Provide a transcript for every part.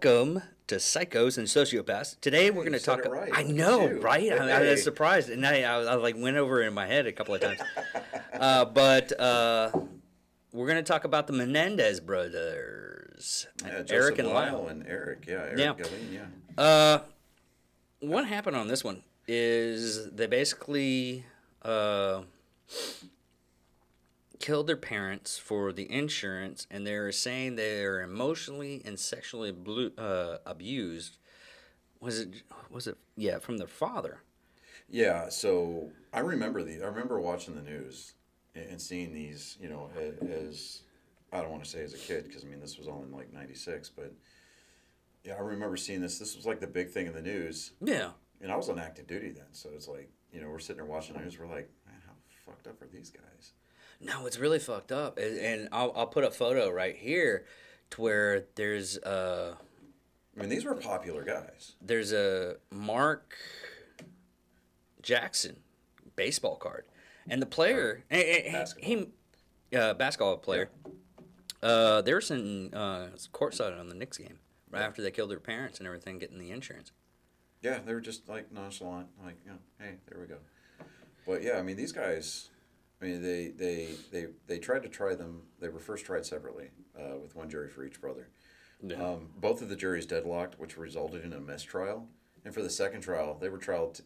Welcome to Psychos and Sociopaths. Today we're going to talk. It right. I Look at know, you. right? I Hey. was surprised, and I like went over it in my head a couple of times. But we're going to talk about the Menendez brothers, Eric and Lyle. And Eric, Eric Yeah. Gilleen, What happened on this one is they basically killed their parents for the insurance, and they're saying they're emotionally and sexually abused. Was it? Yeah, from their father. Yeah, so I remember watching the news and seeing these, as I don't want to say as a kid because I mean this was all in like '96, but yeah, I remember seeing this. This was like the big thing in the news. Yeah. And I was on active duty then, so it's like we're sitting there watching the news. We're like, man, how fucked up are these guys? No, it's really fucked up, and I'll put a photo right here, to where there's I mean, these were popular guys. There's a Mark Jackson baseball card, and the player, basketball player, they were sitting courtside on the Knicks game right after they killed their parents and everything, getting the insurance. Yeah, they were just like nonchalant, like hey, there we go. But yeah, I mean, these guys. I mean, they tried to try them. They were first tried separately, with one jury for each brother. Yeah. Both of the juries deadlocked, which resulted in a mistrial. And for the second trial, they were tried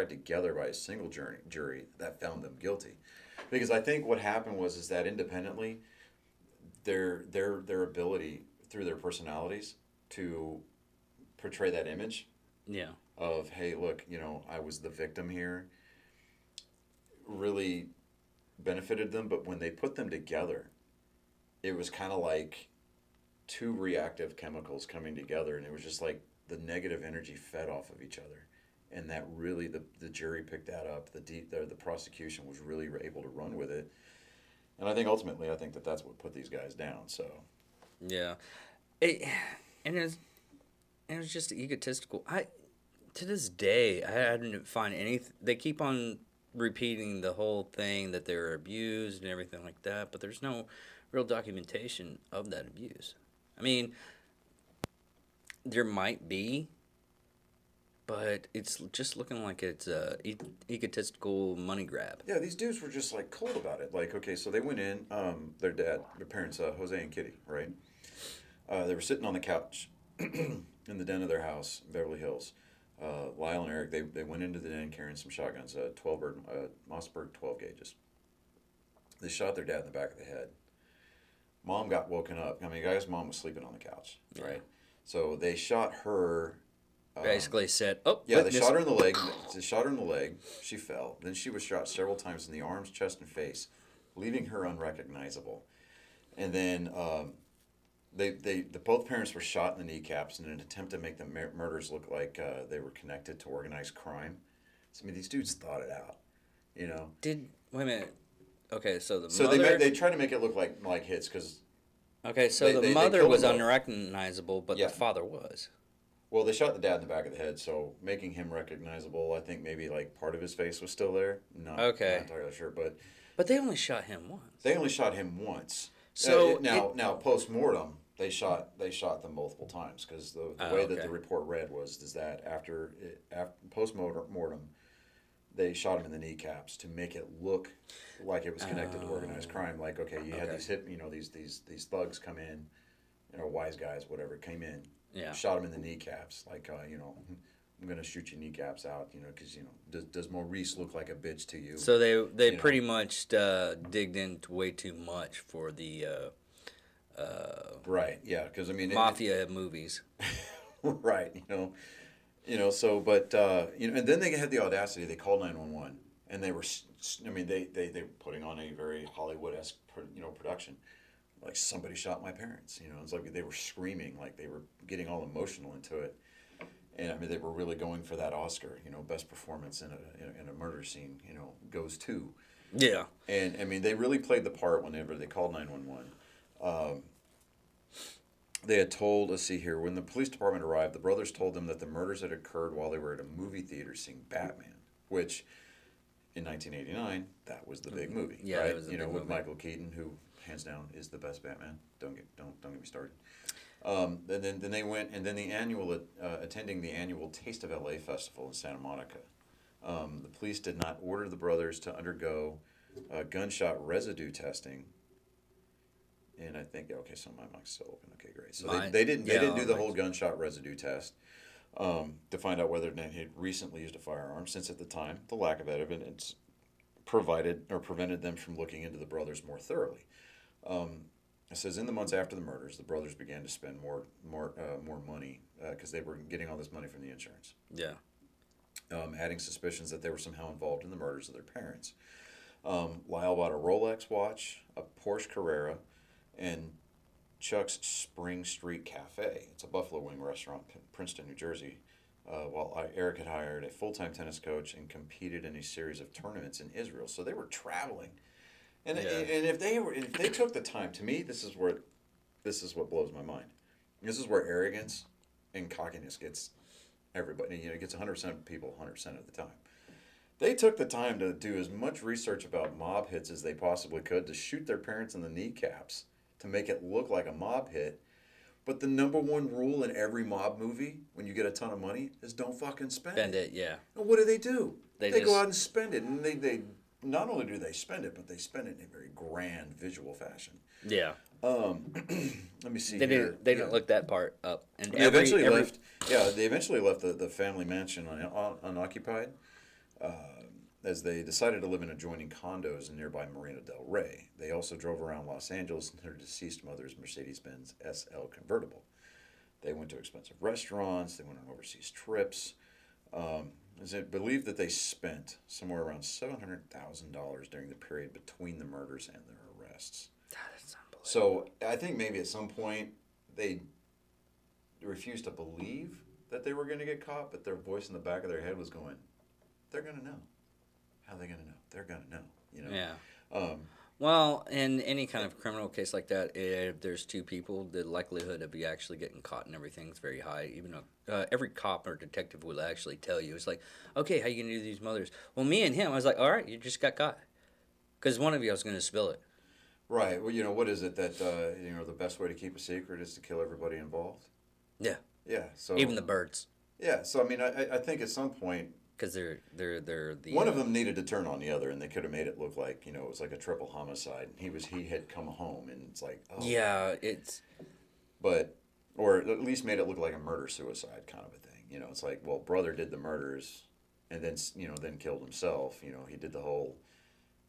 together by a single jury that found them guilty. Because I think what happened was that independently, their ability through their personalities to portray that image. Yeah. Of hey, look, I was the victim here. Really benefited them, but when they put them together, it was kind of like two reactive chemicals coming together, and it was just like the negative energy fed off of each other, and that really the jury picked that up. The prosecution was really able to run with it, and I think ultimately that's what put these guys down. So yeah, it was just egotistical. To this day I didn't find anything. They keep on repeating the whole thing that they were abused and everything like that, but there's no real documentation of that abuse. I mean, there might be, but it's just looking like it's a egotistical money grab. Yeah, these dudes were just like cold about it. Like, okay, so they went in, their parents, Jose and Kitty, right? They were sitting on the couch in the den of their house, Beverly Hills. Lyle and Eric, they went into the den carrying some shotguns, Mossberg 12 gauges. They shot their dad in the back of the head. Mom got woken up. I mean, guy's mom was sleeping on the couch, right? So they shot her. Basically said, "Oh, yeah." They shot her in the leg. They shot her in the leg. She fell. Then she was shot several times in the arms, chest, and face, leaving her unrecognizable. And then both parents were shot in the kneecaps in an attempt to make the murders look like they were connected to organized crime. So I mean, these dudes thought it out, Wait a minute. Okay, so mother... they try to make it look like hits because. Okay, so the mother was unrecognizable, but the father was. Well, they shot the dad in the back of the head, so making him recognizable, I think maybe like part of his face was still there. Not entirely sure, but they only shot him once. They only shot him once. So now post mortem, they shot them multiple times because the way that the report read was that after post mortem, they shot him in the kneecaps to make it look like it was connected to organized crime. Like, okay, you had these thugs come in, wise guys, whatever, came in, shot him in the kneecaps. Like, I'm gonna shoot your kneecaps out, because does Maurice look like a bitch to you? So they pretty much digged in way too much for the right, yeah, because I mean mafia movies, right, so, but, and then they had the audacity, they called 911, and they were, I mean, they were putting on a very Hollywood-esque, production. Like, somebody shot my parents, it's like they were screaming, like they were getting all emotional into it. And, I mean, they were really going for that Oscar, best performance in a murder scene, goes to. Yeah. And, I mean, they really played the part whenever they called 911. They had told, let's see here, when the police department arrived, the brothers told them that the murders had occurred while they were at a movie theater seeing Batman, which in 1989, that was the big movie, yeah, right? It was the big with movie. Michael Keaton, who hands down is the best Batman. Don't get me started. Then they went, and then the annual attending the annual Taste of LA festival in Santa Monica. The police did not order the brothers to undergo gunshot residue testing. And I think so my mic's still open. Okay, great. So they didn't do the whole gunshot residue test to find out whether they had recently used a firearm, since at the time the lack of evidence prevented them from looking into the brothers more thoroughly. It says in the months after the murders, the brothers began to spend more money because they were getting all this money from the insurance. Yeah. Adding suspicions that they were somehow involved in the murders of their parents. Lyle bought a Rolex watch, a Porsche Carrera, and Chuck's Spring Street Cafe. It's a buffalo wing restaurant in Princeton, New Jersey. While Eric had hired a full-time tennis coach and competed in a series of tournaments in Israel, so they were traveling. And if they took the time, to me, this is what blows my mind. This is where arrogance and cockiness gets everybody. It gets 100% of people 100% of the time. They took the time to do as much research about mob hits as they possibly could to shoot their parents in the kneecaps to make it look like a mob hit. But the number one rule in every mob movie, when you get a ton of money, is don't fucking spend it. Yeah. And what do? They go out and spend it, and they not only do they spend it, but they spend it in a very grand visual fashion. Yeah. Let me see. They didn't look that part up. And they eventually left the family mansion unoccupied, as they decided to live in adjoining condos in nearby Marina del Rey. They also drove around Los Angeles in their deceased mother's Mercedes-Benz SL convertible. They went to expensive restaurants. They went on overseas trips. Is it believed that they spent somewhere around $700,000 during the period between the murders and their arrests. That's unbelievable. So I think maybe at some point they refused to believe that they were going to get caught, but their voice in the back of their head was going, "They're going to know. How are they going to know? They're going to know." Yeah. Well, in any kind of criminal case like that, if there's two people, the likelihood of you actually getting caught and everything is very high. Even though every cop or detective will actually tell you, it's like, okay, how you going to do these mothers? Well, me and him, I was like, all right, you just got caught. Because one of you was going to spill it. Right. Well, what is it that, the best way to keep a secret is to kill everybody involved? Yeah. Yeah. So even the birds. Yeah. So, I mean, I think at some point, because they're the one of them needed to turn on the other, and they could have made it look like it was like a triple homicide. He had come home, and it's like, oh yeah, or at least made it look like a murder suicide kind of a thing. It's like, well, brother did the murders, and then then killed himself. He did the whole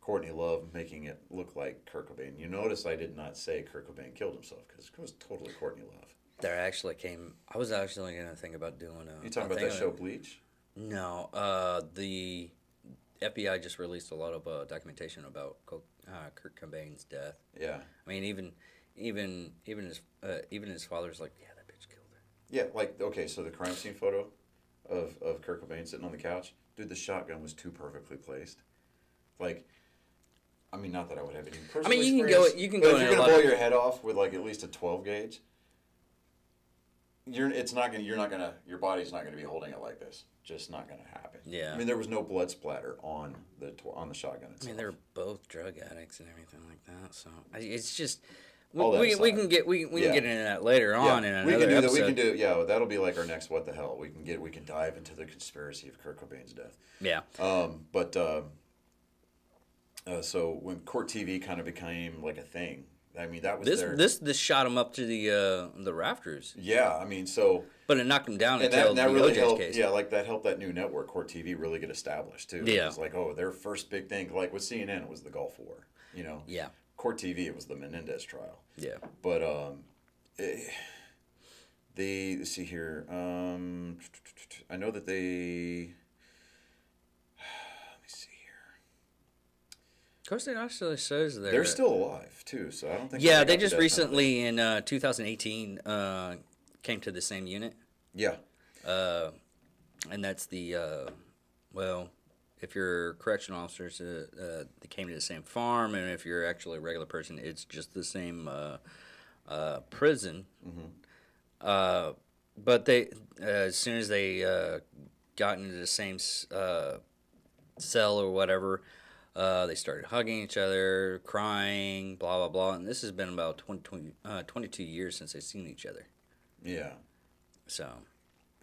Courtney Love making it look like Kurt Cobain. You notice I did not say Kurt Cobain killed himself because it was totally Courtney Love. I was actually going to think about doing You talking about that show Bleach? No, the FBI just released a lot of documentation about Kurt Cobain's death. Yeah, I mean, even his father's like, yeah, that bitch killed her. Yeah, like okay, so the crime scene photo of Kurt Cobain sitting on the couch, dude, the shotgun was too perfectly placed. Like, I mean, not that I would have any personal experience. You can but go. If you're gonna blow your head off with like at least a 12 gauge, your body's not gonna be holding it like this. Just not going to happen. Yeah. I mean, there was no blood splatter on the shotgun itself. I mean, they're both drug addicts and everything like that. So it's just we can get into that later on in another episode. That'll be like our next what the hell. We can dive into the conspiracy of Kurt Cobain's death. Yeah. So when Court TV kind of became like a thing. I mean, that was this shot him up to the rafters. Yeah, I mean, so. But it knocked him down and until that the really OJ helped, case. Yeah, like that helped that new network, Court TV, really get established too. Yeah. It was like, their first big thing, like with CNN, it was the Gulf War. Yeah. Court TV, it was the Menendez trial. Yeah. But let's see here. I know that they. Of course, it actually says they're still alive too, so I don't think. Yeah, they just recently in 2018 came to the same unit. Yeah. And that's the if you're correctional officers, they came to the same farm, and if you're actually a regular person, it's just the same prison. Mm-hmm. But they as soon as they got into the same cell or whatever. They started hugging each other, crying, blah, blah, blah. And this has been about 22 years since they've seen each other. Yeah. So,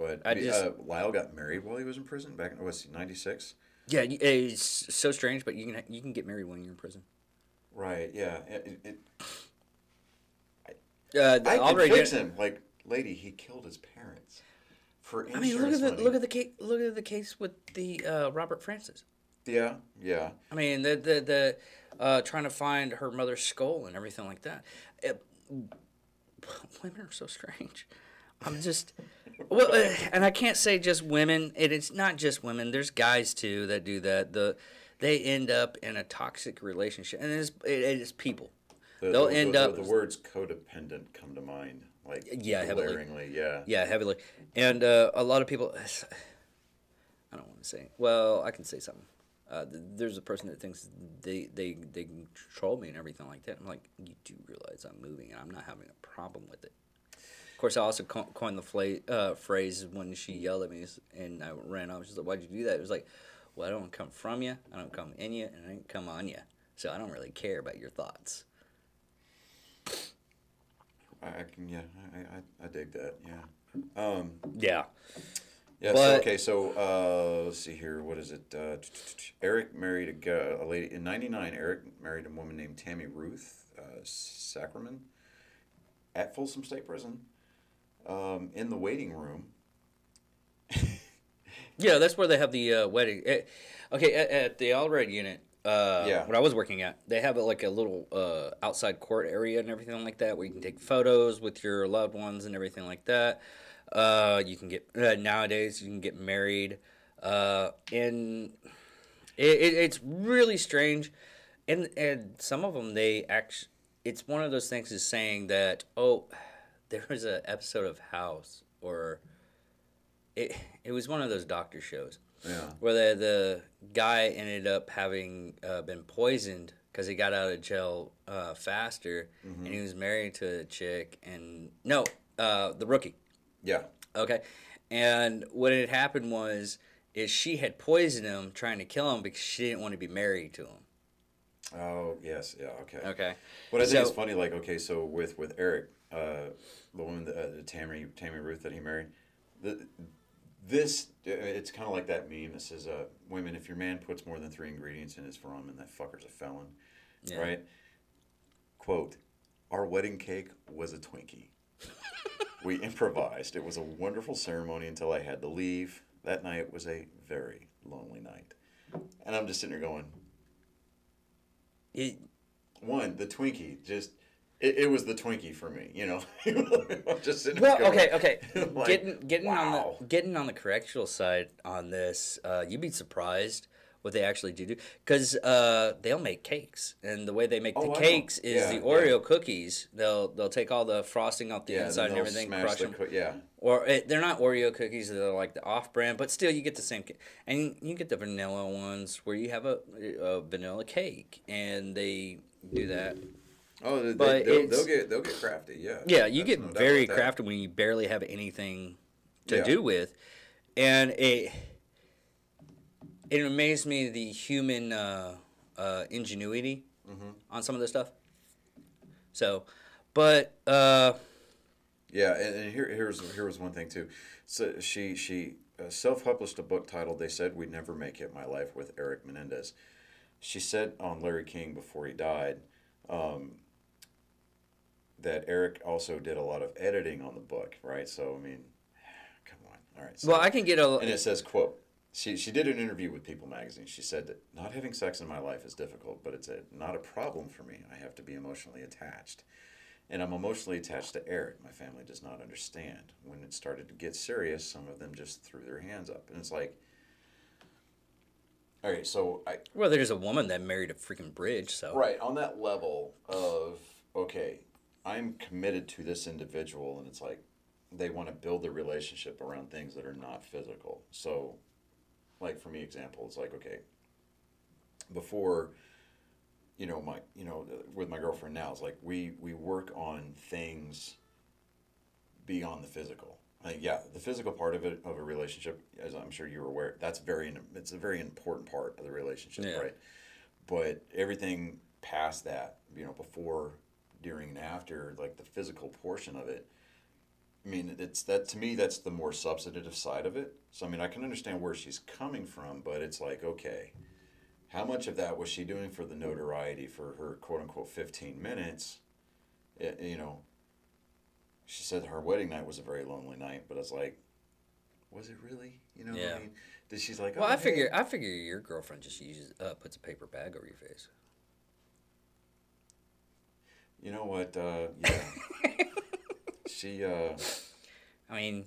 But Lyle got married while he was in prison back in, was he 96? Yeah, it's so strange, but you can get married when you're in prison. Right. Yeah. I can fix him. Like, lady, he killed his parents for insurance money. Look at the case with the Robert Francis. Yeah. Yeah. I mean, the trying to find her mother's skull and everything like that. Women are so strange. I'm just well, and I can't say just women. It's not just women. There's guys too that do that. They end up in a toxic relationship, and it is people. They'll end up. The words codependent come to mind, like glaringly, yeah, heavily, and a lot of people. I don't want to say. Well, I can say something. There's a person that thinks they control me and everything like that. I'm like, you do realize I'm moving, and I'm not having a problem with it. Of course, I also coined the phrase when she yelled at me, and I ran off. She's like, "Why'd you do that?" It was like, "Well, I don't come from you, I don't come in you, and I don't come on you, so I don't really care about your thoughts." I dig that. Yeah. Yeah. Yeah. But, so let's see here. What is it? Eric married a lady in '99. Eric married a woman named Tammy Ruth Sackerman at Folsom State Prison. In the waiting room. Yeah, that's where they have the wedding. Okay, at the Allred unit. When I was working at, they have like a little outside court area and everything like that, where you can take photos with your loved ones and everything like that. You can get nowadays you can get married, and it's really strange, and some of them it's one of those things is saying that there was an episode of House or it was one of those doctor shows. Yeah. Where the guy ended up having been poisoned because he got out of jail faster, and he was married to a chick, and the rookie. Yeah. Okay, and what had happened is she had poisoned him, trying to kill him because she didn't want to be married to him. Oh yes, yeah, okay. Okay. What I think is funny, like, okay, so with Eric, the woman, Tammy Ruth that he married, it's kind of like that meme that says, women, if your man puts more than 3 ingredients in his ramen, that fucker's a felon. Yeah. Right? Quote, our wedding cake was a Twinkie. We improvised. It was a wonderful ceremony until I had to leave. That night was a very lonely night. And I'm just sitting there going, the Twinkie, just... It was the Twinkie for me, you know. I'm just sitting there going, okay. Like, getting on the correctional side on this, you'd be surprised what they actually do. Because they'll make cakes, and the way they make the cakes is the Oreo cookies. They'll take all the frosting off the inside and everything, crush them. Or they're not Oreo cookies; they're like the off-brand, but still you get the same. And you get the vanilla ones where you have a vanilla cake, and they do that. Oh, they'll get crafty, yeah. Yeah, you get very crafty when you barely have anything to do with, and it amazed me the human ingenuity on some of this stuff. So, but yeah, and here was one thing too. So she self-published a book titled "They Said We'd Never Make It: My Life with Eric Menendez." She said on Larry King before he died. That Eric also did a lot of editing on the book, right? So, I mean, come on. All right. So, well, I can get a... And it says, quote, she did an interview with People magazine. She said that not having sex in my life is difficult, but it's not a problem for me. I have to be emotionally attached. And I'm emotionally attached to Eric. My family does not understand. When it started to get serious, some of them just threw their hands up. And it's like, all right, so Well, there's a woman that married a freaking bridge, so... Right, on that level of, okay... I'm committed to this individual, and it's like they want to build the relationship around things that are not physical. So, like for me, example, it's like, okay, before, with my girlfriend now, it's like we work on things beyond the physical. Like, yeah, the physical part of a relationship, as I'm sure you're aware, it's a very important part of the relationship, right? But everything past that, before, during, and after, like the physical portion of it, I mean, it's that to me, that's the more substantive side of it. So, I mean, I can understand where she's coming from, but it's like, okay, how much of that was she doing for the notoriety for her quote unquote 15 minutes? You know, she said her wedding night was a very lonely night, but it's like, was it really? You know what I mean? Did she's like, well, oh, I figure your girlfriend just uses puts a paper bag over your face. You know what? Yeah. She, I mean,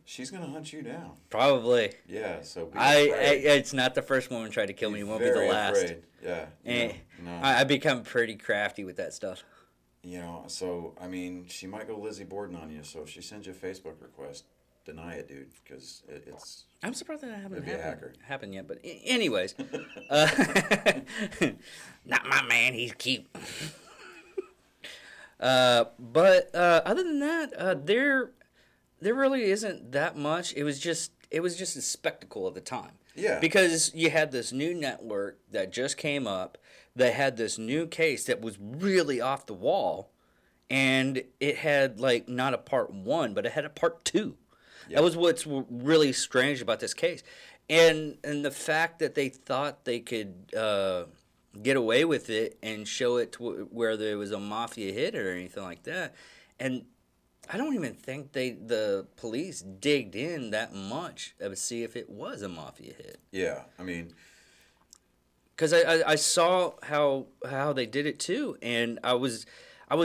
she's gonna hunt you down. probably. Yeah. So it's not the first woman tried to kill me. It won't be the last. Afraid. Yeah. And no. I become pretty crafty with that stuff. You know, so I mean, she might go Lizzie Borden on you. So if she sends you a Facebook request, deny it, dude, because it's. I'm surprised that hasn't happened yet. But anyways, not my man. He's cute. But other than that, there really isn't that much. It was just a spectacle at the time. Yeah. Because you had this new network that just came up. They had this new case that was really off the wall, and it had like not a part 1, but it had a part 2. Yep. That was what's really strange about this case, and the fact that they thought they could get away with it and show it to where there was a mafia hit or anything like that, and I don't even think the police digged in that much to see if it was a mafia hit. Yeah, I mean, because I saw how they did it too, and I was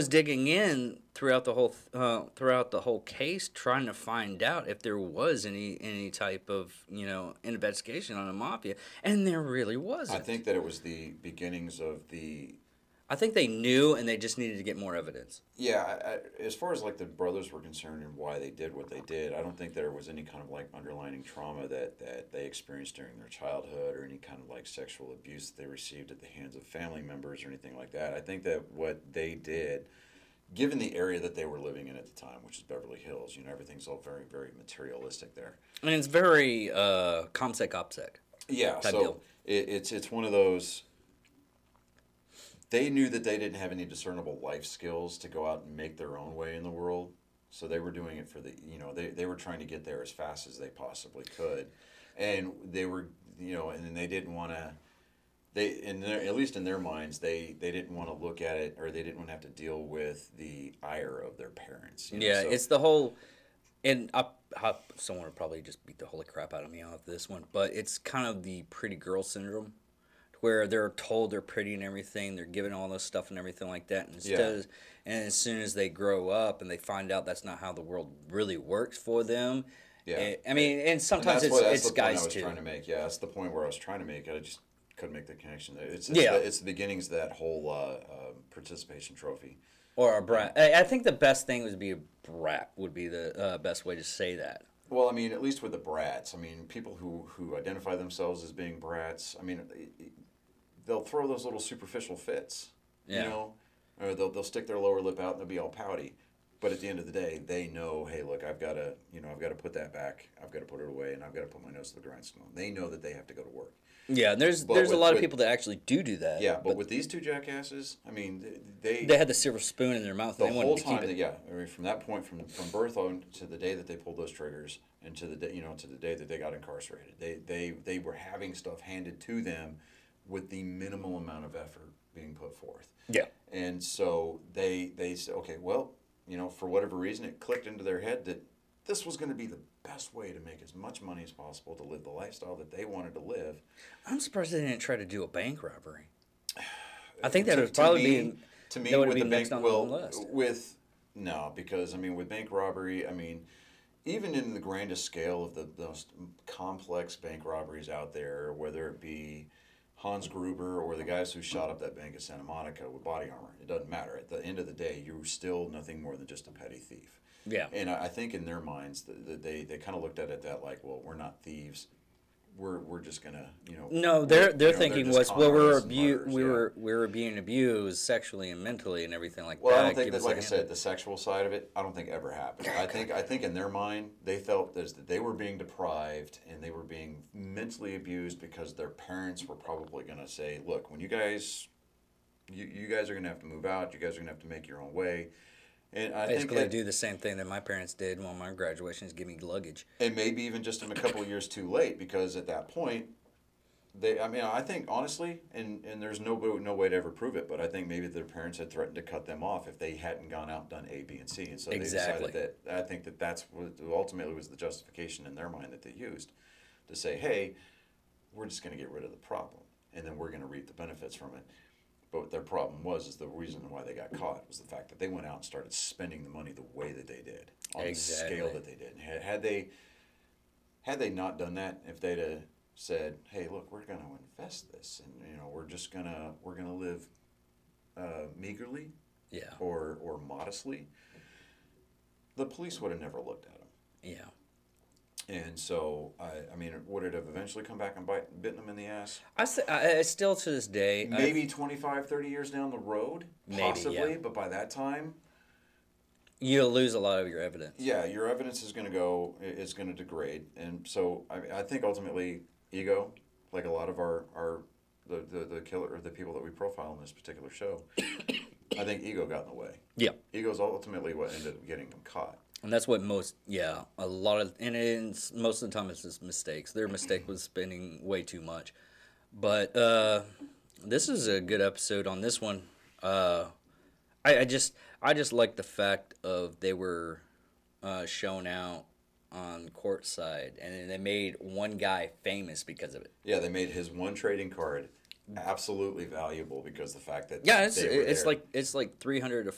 digging in throughout the whole case, trying to find out if there was any type of investigation on the mafia, and there really wasn't. I think that it was the beginnings of the. I think they knew, and they just needed to get more evidence. Yeah, as far as like the brothers were concerned and why they did what they did, I don't think there was any kind of like underlying trauma that they experienced during their childhood or any kind of like sexual abuse that they received at the hands of family members or anything like that. I think that what they did, given the area that they were living in at the time, which is Beverly Hills, everything's all very, very materialistic there. And it's very comsec opsec. Yeah, so it's one of those. They knew that they didn't have any discernible life skills to go out and make their own way in the world. So they were doing it for they were trying to get there as fast as they possibly could. And they were, and they didn't want to, at least in their minds, they didn't want to look at it, or they didn't want to have to deal with the ire of their parents. Yeah, so. It's the whole, and someone would probably just beat the holy crap out of me off this one, but it's kind of the pretty girl syndrome, where they're told they're pretty and everything, they're given all this stuff and everything like that, and as soon as they grow up and they find out that's not how the world really works for them. Yeah, I mean, and sometimes it's guys too. Trying to make. Yeah, that's the point where I was trying to make. I just couldn't make the connection there. It's the beginnings of that whole participation trophy. Or a brat. I think the best thing would be a brat would be the best way to say that. Well, I mean, at least with the brats. I mean, people who identify themselves as being brats, I mean, they'll throw those little superficial fits, or they'll stick their lower lip out and they'll be all pouty. But at the end of the day, they know, hey, look, I've got to put that back, I've got to put it away, and I've got to put my nose to the grindstone. They know that they have to go to work. Yeah, and there's a lot of people that actually do that. Yeah, but with these two jackasses, I mean, they had the silver spoon in their mouth. The whole time, I mean, from that point, from birth on to the day that they pulled those triggers, and to the day, to the day that they got incarcerated, they were having stuff handed to them with the minimal amount of effort being put forth. Yeah. And so they said, okay, well, for whatever reason, it clicked into their head that this was going to be the best way to make as much money as possible to live the lifestyle that they wanted to live. I'm surprised they didn't try to do a bank robbery. I think that would probably be to me with the bank. No, because I mean, with bank robbery, I mean, even in the grandest scale of the most complex bank robberies out there, whether it be Hans Gruber or the guys who shot up that bank at Santa Monica with body armor, it doesn't matter. At the end of the day, you're still nothing more than just a petty thief. Yeah. And I think in their minds, they kind of looked at it that like, well, we're not thieves. We're just gonna, No, their thinking was, well, we were being abused sexually and mentally and everything like that. Well, I don't think that, like I said, the sexual side of it, I don't think ever happened. Okay. I think in their mind, they felt that they were being deprived and they were being mentally abused because their parents were probably gonna say, look, when you guys are gonna have to move out, you guys are gonna have to make your own way. And I Basically, think do the same thing that my parents did on my graduations, give me luggage. and maybe even just in a couple of years too late, because at that point, I think honestly, and there's no way to ever prove it, but I think maybe their parents had threatened to cut them off if they hadn't gone out and done A, B, and C, and so they decided that. I think that's what ultimately was the justification in their mind that they used to say, hey, we're just going to get rid of the problem, and then we're going to reap the benefits from it. But what their problem is the reason why they got caught was the fact that they went out and started spending the money the way that they did, on the scale that they did. Had they not done that, if they'd have said, hey, look, we're going to invest this, and we're gonna live meagerly, or modestly, the police would have never looked at them. Yeah. And so, would it have eventually come back and bitten them in the ass? I still to this day... Maybe 25, 30 years down the road? Possibly, but by that time... You'll lose a lot of your evidence. Yeah, your evidence is going to degrade. And so, I think ultimately, ego, like a lot of the killer, or the people that we profile in this particular show, I think ego got in the way. Yeah. Ego's ultimately what ended up getting them caught. And that's what most of the time it's just mistakes. Their mistake was spending way too much. But this is a good episode on this one. I just like the fact of they were shown out on court side, and they made one guy famous because of it. Yeah, they made his one trading card absolutely valuable because the fact that it's like $300 to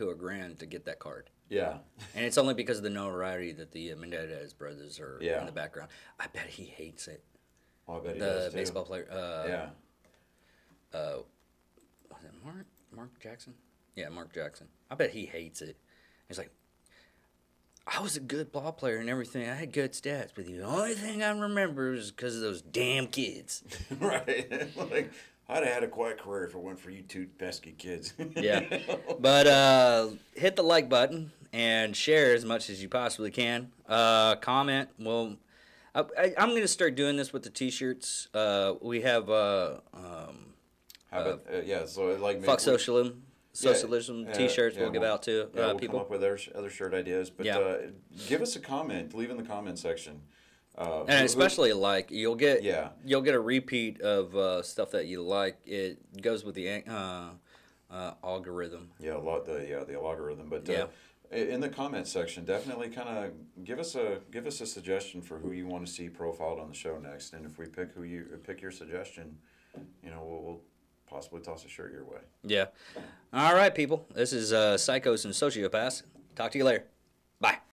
$1,000 to get that card. Yeah. And it's only because of the notoriety that the Menendez brothers are in the background. I bet he hates it. Oh, I bet he does, too. The baseball player. Was it Mark Jackson? Yeah, Mark Jackson. I bet he hates it. He's like, I was a good ball player and everything. I had good stats, but the only thing I remember is because of those damn kids. Right. Like, I'd have had a quiet career if it weren't for you two pesky kids. Yeah. But hit the like button and share as much as you possibly can. Comment. Well, I'm going to start doing this with the T-shirts. We have so like fuck socialism. T-shirts we'll give out to we'll people. Come up with other shirt ideas, but give us a comment. Leave in the comment section. And especially you'll get a repeat of stuff that you like. It goes with the algorithm. Yeah, the algorithm. But in the comment section, definitely kind of give us a suggestion for who you want to see profiled on the show next, and if we pick your suggestion, we'll possibly toss a shirt your way. Yeah. All right, people. This is Psychos and Sociopaths. Talk to you later. Bye.